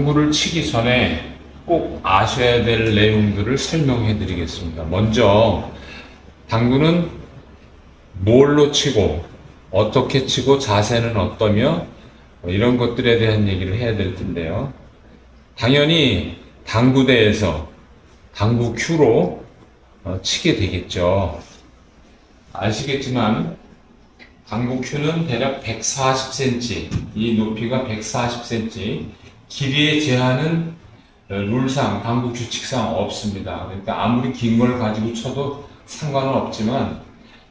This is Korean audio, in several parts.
당구를 치기 전에 꼭 아셔야 될 내용들을 설명해 드리겠습니다. 먼저, 당구는 뭘로 치고, 어떻게 치고, 자세는 어떠며, 이런 것들에 대한 얘기를 해야 될 텐데요. 당연히 당구대에서 당구 큐로 치게 되겠죠. 아시겠지만, 당구 큐는 대략 140cm, 이 높이가 140cm, 길이의 제한은 룰상, 당구 규칙상 없습니다. 그러니까 아무리 긴 걸 가지고 쳐도 상관은 없지만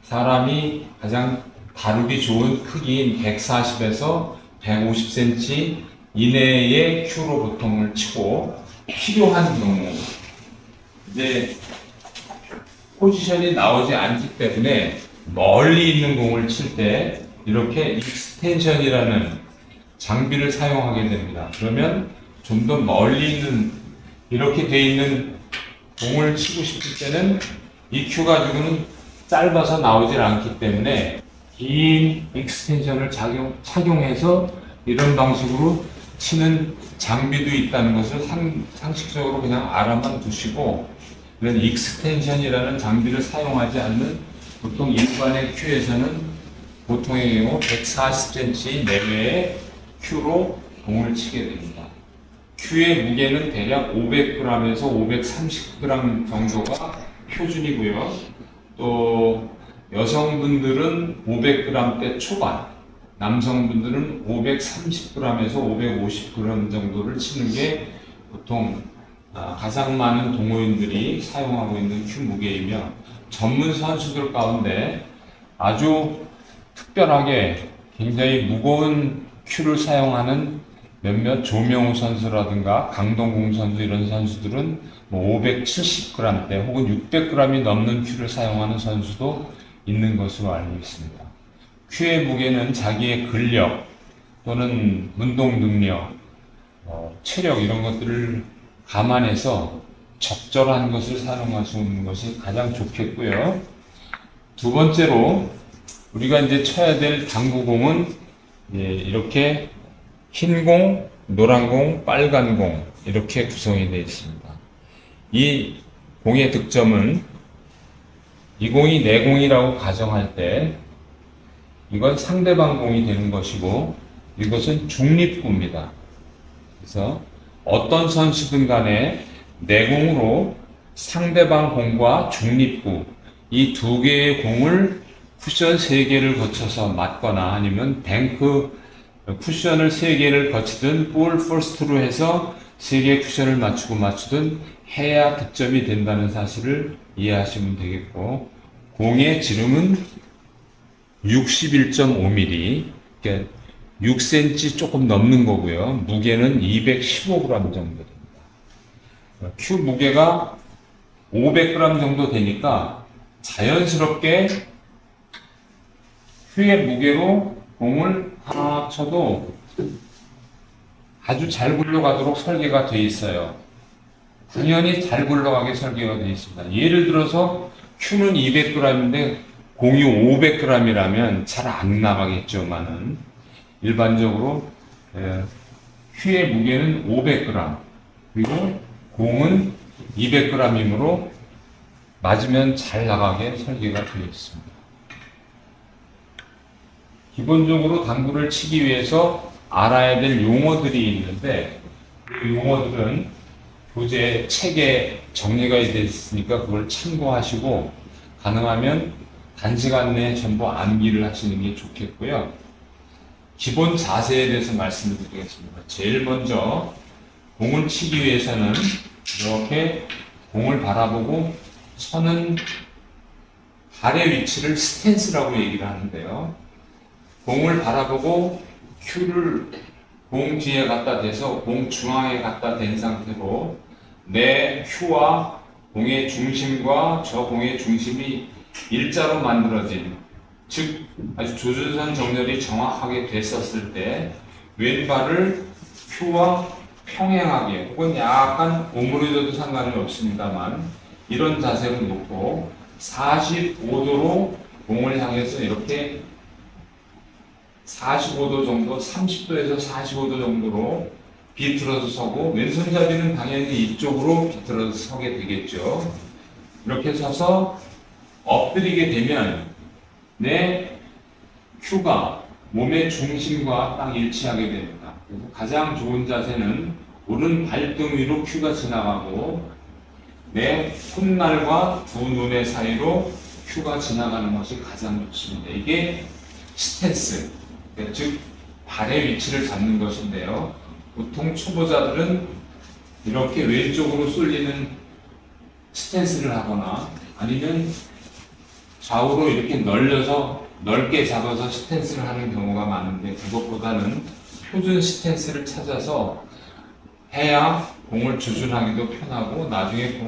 사람이 가장 다루기 좋은 크기인 140에서 150cm 이내의 큐로 보통을 치고, 필요한 경우 이제 포지션이 나오지 않기 때문에 멀리 있는 공을 칠 때 이렇게 익스텐션이라는 장비를 사용하게 됩니다. 그러면 좀 더 멀리 있는, 이렇게 돼 있는 공을 치고 싶을 때는 이 큐 가지고는 짧아서 나오질 않기 때문에 긴 익스텐션을 착용해서 이런 방식으로 치는 장비도 있다는 것을 상식적으로 그냥 알아만 두시고, 이런 익스텐션이라는 장비를 사용하지 않는 보통 일반의 큐에서는 보통의 경우 140cm 내외의 큐로 공을 치게 됩니다. 큐의 무게는 대략 500g에서 530g 정도가 표준이고요. 또 여성분들은 500g대 초반, 남성분들은 530g에서 550g 정도를 치는 게 보통 가장 많은 동호인들이 사용하고 있는 큐 무게이며, 전문 선수들 가운데 아주 특별하게 굉장히 무거운 큐를 사용하는 몇몇 조명우 선수라든가 강동궁 선수, 이런 선수들은 570g대 혹은 600g이 넘는 큐를 사용하는 선수도 있는 것으로 알고 있습니다. 큐의 무게는 자기의 근력 또는 운동 능력, 체력 이런 것들을 감안해서 적절한 것을 사용할 수 있는 것이 가장 좋겠고요. 두 번째로 우리가 이제 쳐야 될 당구공은 이렇게 흰 공, 노란 공, 빨간 공 이렇게 구성이 되어 있습니다. 이 공의 득점은, 이 공이 내 공이라고 가정할 때 이건 상대방 공이 되는 것이고, 이것은 중립구입니다. 그래서 어떤 선수든 간에 내 공으로 상대방 공과 중립구 이 두 개의 공을 쿠션 3개를 거쳐서 맞거나 아니면 뱅크 쿠션을 3개를 거치든 볼 퍼스트로 해서 3개의 쿠션을 맞추든 해야 득점이 된다는 사실을 이해하시면 되겠고, 공의 지름은 61.5mm, 그러니까 6cm 조금 넘는 거고요. 무게는 215g 정도 됩니다. 큐 무게가 500g 정도 되니까 자연스럽게 큐의 무게로 공을 다 쳐도 아주 잘 굴러가도록 설계가 되어 있어요. 당연히 잘 굴러가게 설계가 되어 있습니다. 예를 들어서 큐는 200g인데 공이 500g이라면 잘 안 나가겠죠만은, 일반적으로 큐의 무게는 500g 그리고 공은 200g이므로 맞으면 잘 나가게 설계가 되어 있습니다. 기본적으로 당구를 치기 위해서 알아야 될 용어들이 있는데, 그 용어들은 교재 책에 정리가 되어 있으니까 그걸 참고하시고 가능하면 단시간 내에 전부 암기를 하시는 게 좋겠고요. 기본 자세에 대해서 말씀을 드리겠습니다. 제일 먼저 공을 치기 위해서는 이렇게 공을 바라보고 서는 발의 위치를 스탠스라고 얘기를 하는데요. 공을 바라보고 큐를 공 뒤에 갖다 대서 공 중앙에 갖다 댄 상태로 내 큐와 공의 중심과 저 공의 중심이 일자로 만들어진, 즉 아주 조준선 정렬이 정확하게 됐었을 때 왼발을 큐와 평행하게 혹은 약간 오므려져도 상관이 없습니다만 이런 자세로 놓고 45도로 공을 향해서 이렇게 45도 정도, 30도에서 45도 정도로 비틀어서 서고, 왼손잡이는 당연히 이쪽으로 비틀어서 서게 되겠죠. 이렇게 서서 엎드리게 되면 내 큐가 몸의 중심과 딱 일치하게 됩니다. 그래서 가장 좋은 자세는 오른 발등 위로 큐가 지나가고 내 손날과 두 눈의 사이로 큐가 지나가는 것이 가장 좋습니다. 이게 스탠스, 즉 발의 위치를 잡는 것인데요. 보통 초보자들은 이렇게 왼쪽으로 쏠리는 스탠스를 하거나 아니면 좌우로 이렇게 넓게 잡아서 스탠스를 하는 경우가 많은데, 그것보다는 표준 스탠스를 찾아서 해야 공을 주준하기도 편하고 나중에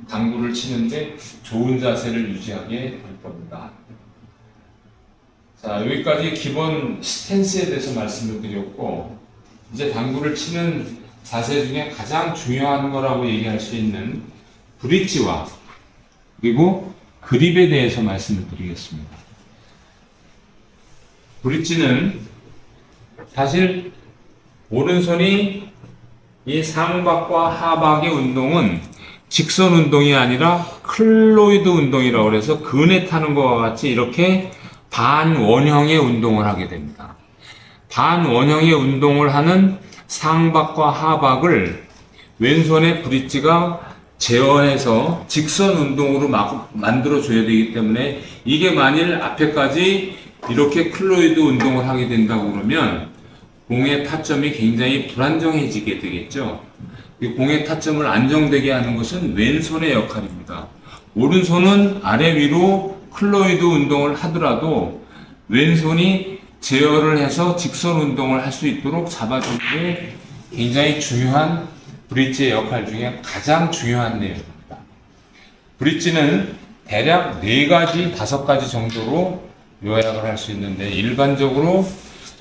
당구를 치는데 좋은 자세를 유지하게 될 겁니다. 자, 여기까지 기본 스탠스에 대해서 말씀을 드렸고, 이제 당구를 치는 자세 중에 가장 중요한 거라고 얘기할 수 있는 브릿지와 그리고 그립에 대해서 말씀을 드리겠습니다. 브릿지는 사실 오른손이 이 상박과 하박의 운동은 직선 운동이 아니라 클로이드 운동이라고 해서 근에 타는 것과 같이 이렇게 반원형의 운동을 하게 됩니다. 반원형의 운동을 하는 상박과 하박을 왼손의 브릿지가 제어해서 직선 운동으로 만들어줘야 되기 때문에, 이게 만일 앞에까지 이렇게 클로이드 운동을 하게 된다고 그러면 공의 타점이 굉장히 불안정해지게 되겠죠. 공의 타점을 안정되게 하는 것은 왼손의 역할입니다. 오른손은 아래 위로 클로이드 운동을 하더라도 왼손이 제어를 해서 직선 운동을 할 수 있도록 잡아주는 게 굉장히 중요한 브릿지의 역할 중에 가장 중요한 내용입니다. 브릿지는 대략 4가지, 5가지 정도로 요약을 할 수 있는데, 일반적으로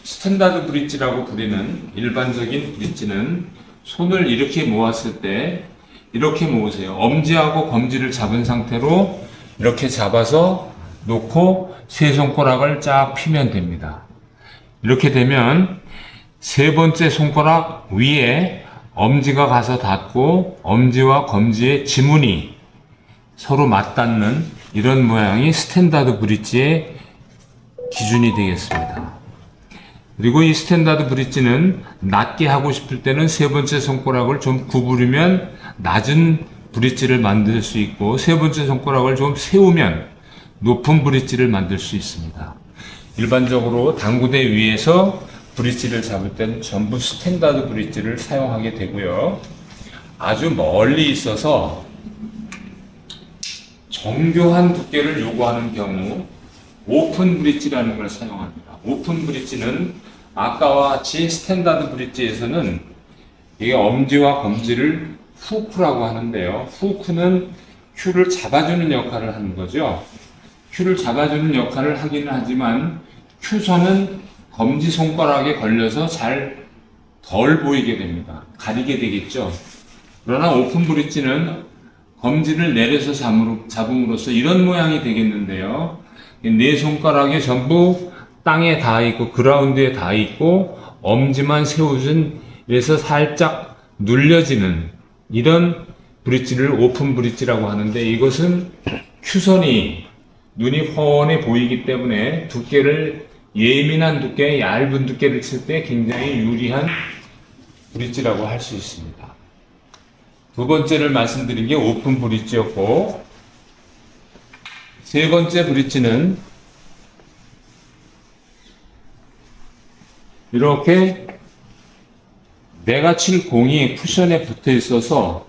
스탠다드 브릿지라고 부르는 일반적인 브릿지는 손을 이렇게 모았을 때 이렇게 모으세요. 엄지하고 검지를 잡은 상태로 이렇게 잡아서 놓고 세 손가락을 쫙 펴면 됩니다. 이렇게 되면 세 번째 손가락 위에 엄지가 가서 닿고 엄지와 검지의 지문이 서로 맞닿는 이런 모양이 스탠다드 브릿지의 기준이 되겠습니다. 그리고 이 스탠다드 브릿지는 낮게 하고 싶을 때는 세 번째 손가락을 좀 구부리면 낮은 브릿지를 만들 수 있고, 세 번째 손가락을 좀 세우면 높은 브릿지를 만들 수 있습니다. 일반적으로 당구대 위에서 브릿지를 잡을 때는 전부 스탠다드 브릿지를 사용하게 되고요. 아주 멀리 있어서 정교한 두께를 요구하는 경우 오픈 브릿지라는 걸 사용합니다. 오픈 브릿지는 아까와 같이 스탠다드 브릿지에서는 이게 엄지와 검지를 후크라고 하는데요. 후크는 큐를 잡아주는 역할을 하는 거죠. 큐를 잡아주는 역할을 하기는 하지만 큐선은 검지 손가락에 걸려서 잘 덜 보이게 됩니다. 가리게 되겠죠. 그러나 오픈 브릿지는 검지를 내려서 잡음으로써 이런 모양이 되겠는데요. 네 손가락이 전부 땅에 닿아 있고 그라운드에 닿아 있고 엄지만 세워준, 이래서 살짝 눌려지는 이런 브릿지를 오픈 브릿지라고 하는데, 이것은 큐선이 눈이 훤히 보이기 때문에 두께를, 예민한 두께, 얇은 두께를 칠 때 굉장히 유리한 브릿지라고 할 수 있습니다. 두 번째를 말씀드린 게 오픈 브릿지였고, 세 번째 브릿지는 이렇게 내가 칠 공이 쿠션에 붙어 있어서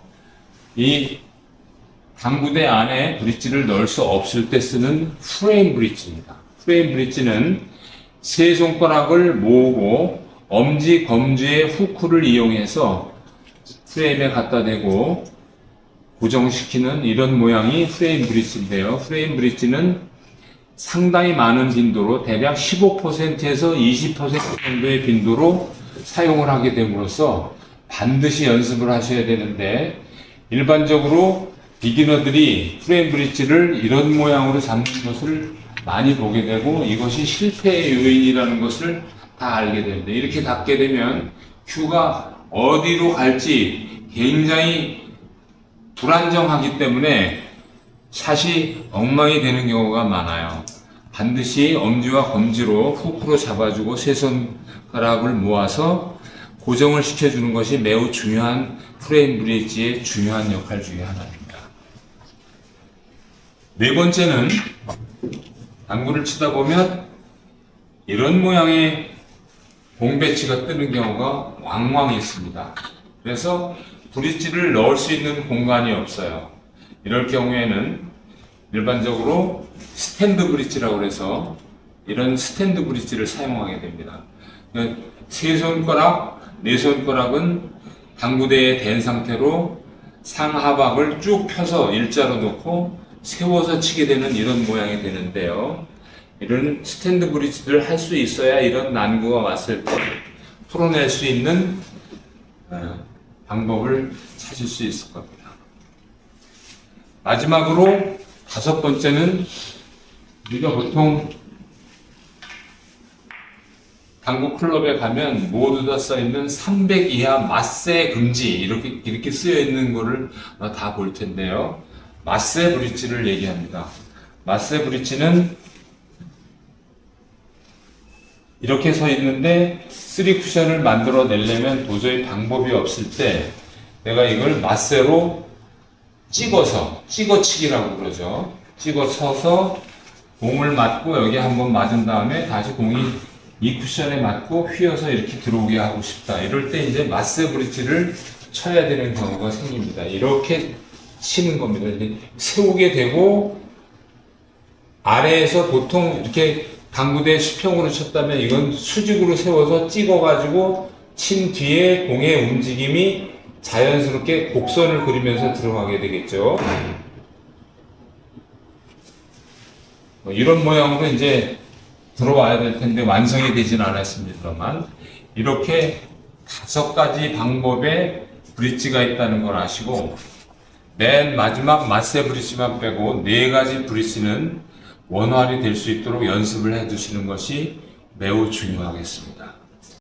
이 당구대 안에 브릿지를 넣을 수 없을 때 쓰는 프레임 브릿지입니다. 프레임 브릿지는 세 손가락을 모으고 엄지, 검지의 후크를 이용해서 프레임에 갖다 대고 고정시키는 이런 모양이 프레임 브릿지인데요. 프레임 브릿지는 상당히 많은 빈도로 대략 15%에서 20% 정도의 빈도로 사용을 하게 됨으로써 반드시 연습을 하셔야 되는데, 일반적으로 비기너들이 프레임 브릿지를 이런 모양으로 잡는 것을 많이 보게 되고 이것이 실패의 요인이라는 것을 다 알게 됩니다. 이렇게 닿게 되면 큐가 어디로 갈지 굉장히 불안정하기 때문에 샷이 엉망이 되는 경우가 많아요. 반드시 엄지와 검지로 후크로 잡아주고 세 손가락을 모아서 고정을 시켜주는 것이 매우 중요한 프레임 브릿지의 중요한 역할 중에 하나입니다. 네 번째는 당구를 치다 보면 이런 모양의 공 배치가 뜨는 경우가 왕왕 있습니다. 그래서 브릿지를 넣을 수 있는 공간이 없어요. 이럴 경우에는 일반적으로 스탠드 브릿지라고 해서 이런 스탠드 브릿지를 사용하게 됩니다. 세 손가락, 네 손가락은 당구대에 댄 상태로 상하박을 쭉 펴서 일자로 놓고 세워서 치게 되는 이런 모양이 되는데요. 이런 스탠드 브릿지를 할 수 있어야 이런 난구가 왔을 때 풀어낼 수 있는 방법을 찾을 수 있을 겁니다. 마지막으로 다섯 번째는 우리가 보통 당구 클럽에 가면 모두 다 써있는 300 이하 맞세 금지 이렇게 쓰여 있는 거를 다 볼 텐데요. 맞세 브릿지를 얘기합니다. 맞세 브릿지는 이렇게 서 있는데 3쿠션을 만들어 내려면 도저히 방법이 없을 때 내가 이걸 맞세로 찍어치기라고 그러죠. 찍어쳐서 공을 맞고 여기 한번 맞은 다음에 다시 공이 이 쿠션에 맞고 휘어서 이렇게 들어오게 하고 싶다. 이럴 때 이제 맞세 브릿지를 쳐야 되는 경우가 생깁니다. 이렇게 치는 겁니다. 이제 세우게 되고 아래에서 보통 이렇게 당구대 수평으로 쳤다면 이건 수직으로 세워서 찍어가지고 친 뒤에 공의 움직임이 자연스럽게 곡선을 그리면서 들어가게 되겠죠. 이런 모양으로 이제 들어와야 될 텐데 완성이 되진 않았습니다만 이렇게 5가지 방법의 브릿지가 있다는 걸 아시고 맨 마지막 맞세 브릿지만 빼고 4가지 브릿지는 원활히 될 수 있도록 연습을 해 두시는 것이 매우 중요하겠습니다.